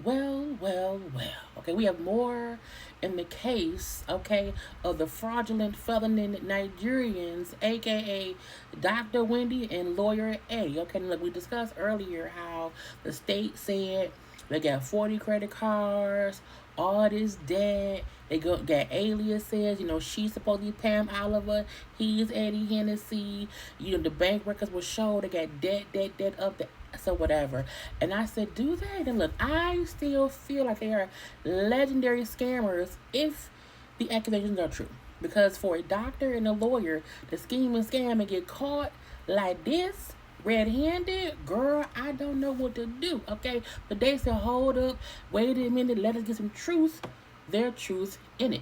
Well. Okay, we have more in the case, okay, of the fraudulent felony Nigerians, aka Dr. Wendy and Lawyer A. Okay, look, we discussed earlier how the state said they got 40 credit cards, all this debt. They got Alias says, she's supposed to be Pam Oliver, he's Eddie Hennessy. The bank records will show they got debt up the so whatever. And I said, do they? And look, I still feel like they are legendary scammers if the accusations are true. Because for a doctor and a lawyer to scheme and scam and get caught like this, red-handed, girl, I don't know what to do, okay? But they said, hold up, wait a minute, let us get some truth. Their truth in it.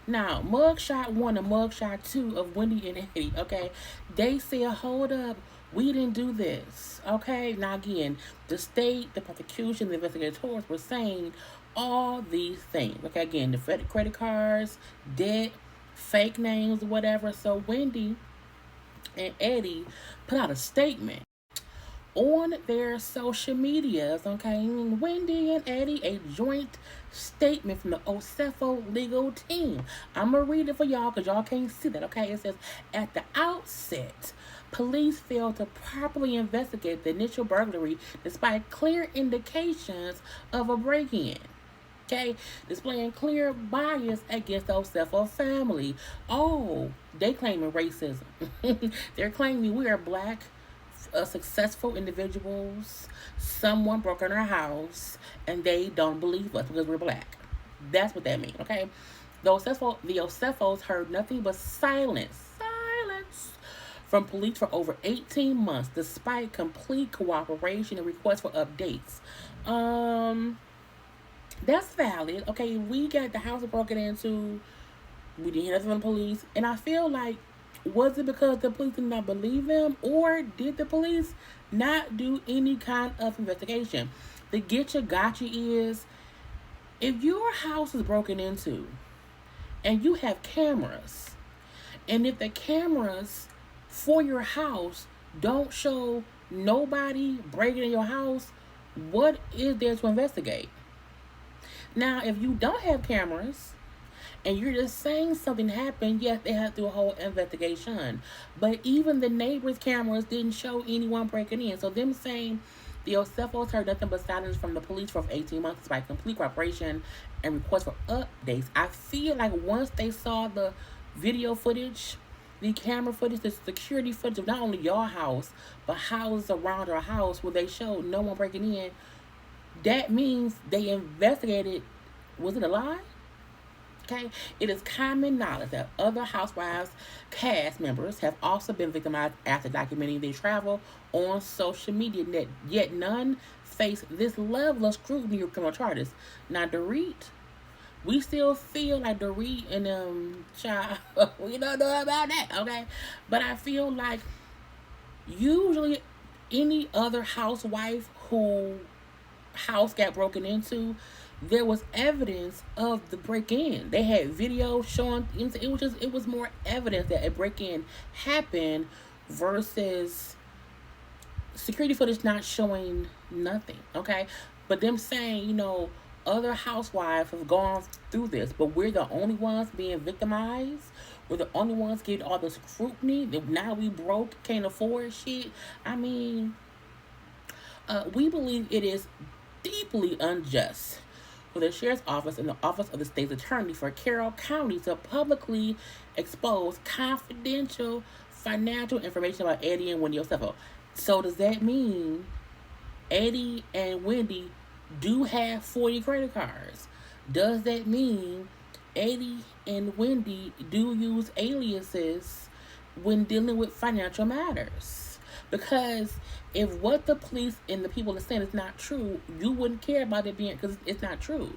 Now, mugshot 1 and mugshot 2 of Wendy and Eddie, okay? They said, hold up, we didn't do this, okay? Now, again, the state, the prosecution, the investigators were saying all these things, okay? Again, the credit cards, debt, fake names, whatever. So, Wendy and Eddie put out a statement on their social medias, okay? Wendy and Eddie, a joint statement from the Osefo legal team. I'm going to read it for y'all because y'all can't see that, okay? It says, at the outset, police failed to properly investigate the initial burglary despite clear indications of a break-in. Okay, displaying clear bias against the Osefo family. Oh, they claiming racism. They're claiming we are black, successful individuals. Someone broke in our house, and they don't believe us because we're black. That's what that means. Okay, the Osefos heard nothing but silence from police for over 18 months, despite complete cooperation and requests for updates. That's valid. Okay, we got the house broken into. We didn't hear nothing from the police. And I feel like, was it because the police did not believe them? Or did the police not do any kind of investigation? The getcha gotcha is, if your house is broken into and you have cameras, and if the cameras for your house don't show nobody breaking in your house, what is there to investigate? Now, if you don't have cameras and you're just saying something happened, yes, they have to do a whole investigation. But even the neighbors' cameras didn't show anyone breaking in. So them saying the Osefos heard nothing but silence from the police for 18 months despite complete cooperation and requests for updates. I feel like once they saw the video footage, the camera footage, the security footage of not only your house, but houses around our house where they showed no one breaking in, that means they investigated. Was it a lie? Okay. It is common knowledge that other Housewives cast members have also been victimized after documenting their travel on social media, yet none face this level of scrutiny or criminal charges. Now, Dorit, we still feel like Dorit and child, we don't know about that, okay? But I feel like usually any other housewife who house got broken into, there was evidence of the break-in. They had video showing. It was more evidence that a break-in happened versus security footage not showing nothing. Okay, but them saying, other housewives have gone through this, but we're the only ones being victimized. We're the only ones getting all the scrutiny. Now we broke, can't afford shit. I mean, we believe it is deeply unjust for the Sheriff's Office and the Office of the State's Attorney for Carroll County to publicly expose confidential financial information about Eddie and Wendy Osefo. So does that mean Eddie and Wendy do have 40 credit cards? Does that mean Eddie and Wendy do use aliases when dealing with financial matters? Because if what the police and the people are saying is not true, you wouldn't care about it being, because it's not true.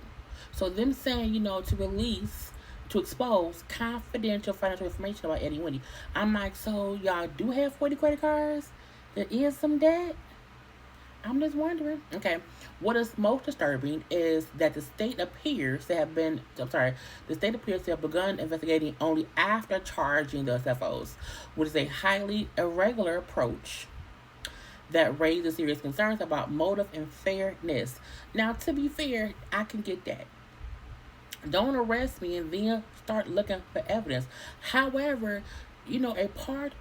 So them saying, to expose confidential financial information about Eddie and Wendy, I'm like, so y'all do have 40 credit cards? There is some debt? I'm just wondering. Okay. What is most disturbing is that the state appears to have begun investigating only after charging the SFOs, which is a highly irregular approach that raises serious concerns about motive and fairness. Now, to be fair, I can get that. Don't arrest me and then start looking for evidence. However, a part,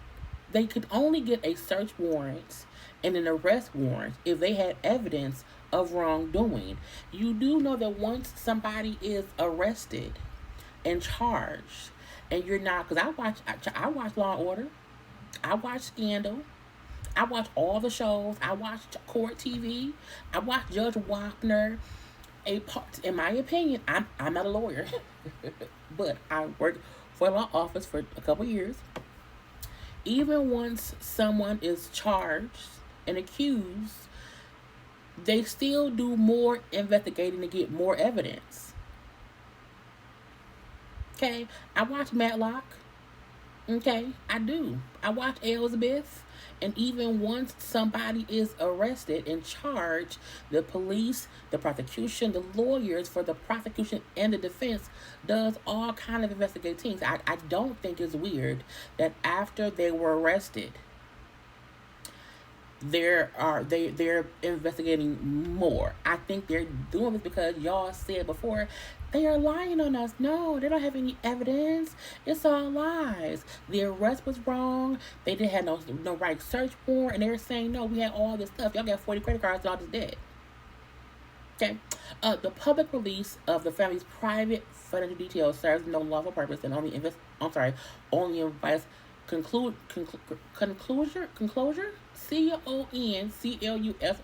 they could only get a search warrant and an arrest warrant if they had evidence of wrongdoing. You do know that once somebody is arrested and charged, and you're not, because I watch Law and Order, I watch Scandal, I watch all the shows, I watch Court TV, I watch Judge Wapner. A part, in my opinion, I'm not a lawyer, but I worked for a law office for a couple years. Even once someone is charged and accused, they still do more investigating to get more evidence. Okay, I watch Matlock. Okay, I do. I watch Elsbeth. And even once somebody is arrested and charged, the police, the prosecution, the lawyers for the prosecution and the defense does all kind of investigative things. I don't think it's weird that after they were arrested, they're investigating more. I think they're doing this because y'all said before they are lying on us. No, they don't have any evidence. It's all lies. The arrest was wrong. They didn't have no right search warrant, and they were saying no. We had all this stuff. Y'all got 40 credit cards and all this dead. Okay. The public release of the family's private financial details serves no lawful purpose and only invites conclusion, CONCLUS,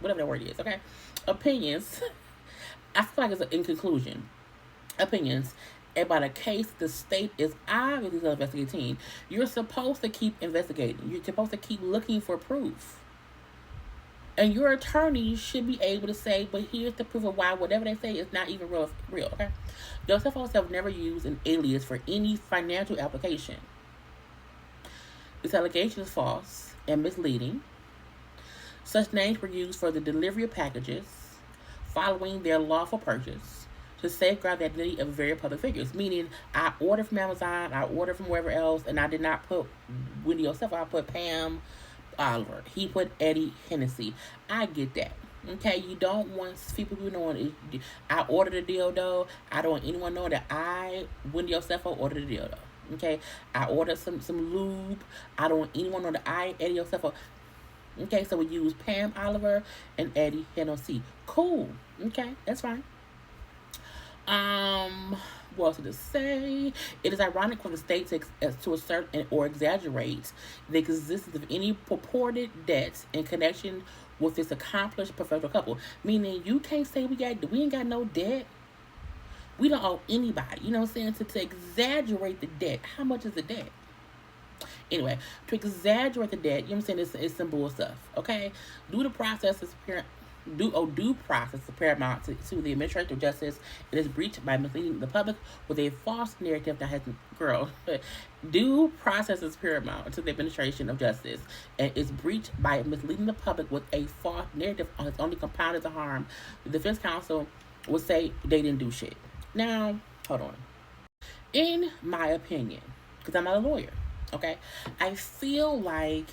whatever that word is, okay? Opinions. I feel like it's in conclusion. Opinions about a case the state is obviously still investigating. You're supposed to keep investigating. You're supposed to keep looking for proof. And your attorney should be able to say, but here's the proof of why whatever they say is not even real, okay? Those cell phones have never used an alias for any financial application. This allegation is false and misleading. Such names were used for the delivery of packages following their lawful purchase to safeguard the identity of very public figures. Meaning, I ordered from Amazon, I ordered from wherever else, and I did not put Wendy yourself. I put Pam Oliver. He put Eddie Hennessy. I get that. Okay, you don't want people knowing. I ordered a dildo. I don't want anyone knowing that I, Wendy Yourself, ordered a dildo. Okay, I ordered some lube. I don't want anyone knowing that I, Eddie Yourself. Okay, so we use Pam Oliver and Eddie Hennessy. Cool. Okay, that's fine. What else did it say? It is ironic for the state to assert or exaggerate the existence of any purported debts in connection with this accomplished professional couple. Meaning, you can't say we ain't got no debt. We don't owe anybody. You know what I'm saying? To exaggerate the debt. How much is the debt? Anyway, to exaggerate the debt, you know what I'm saying? It's some bull stuff. Okay? Due process is paramount to the administration of justice. It is breached by misleading the public with a false narrative that has due process is paramount to the administration of justice and is breached by misleading the public with a false narrative on its only compounded the harm. The defense counsel will say they didn't do shit. Now, hold on. In my opinion, because I'm not a lawyer, okay, I feel like,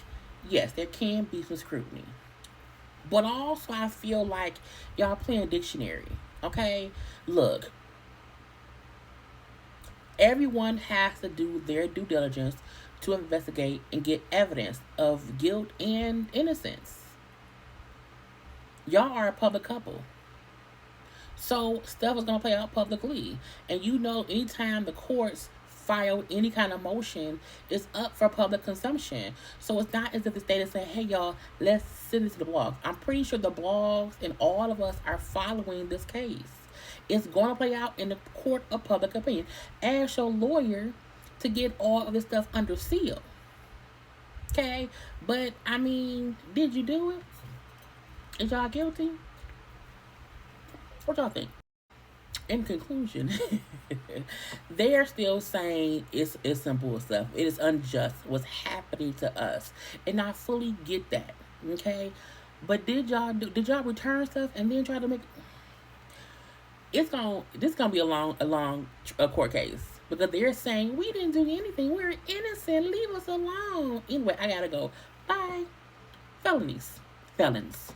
yes, there can be some scrutiny. But also, I feel like y'all playing dictionary, okay? Look, everyone has to do their due diligence to investigate and get evidence of guilt and innocence. Y'all are a public couple. So, stuff is going to play out publicly. And you know, anytime the courts file any kind of motion, it's up for public consumption. So it's not as if the state is saying, hey y'all, let's send it to the blogs. I'm pretty sure the blogs and all of us are following this case. It's going to play out in the court of public opinion. Ask your lawyer to get all of this stuff under seal. Okay? But, I mean, did you do it? Is y'all guilty? What y'all think? In conclusion, they're still saying it's some bull stuff. It is unjust what's happening to us, and I fully get that. Okay, but did y'all return stuff and then try to make? This gonna be a long court case because they're saying we didn't do anything. We're innocent. Leave us alone. Anyway, I gotta go. Bye. Felonies. felons.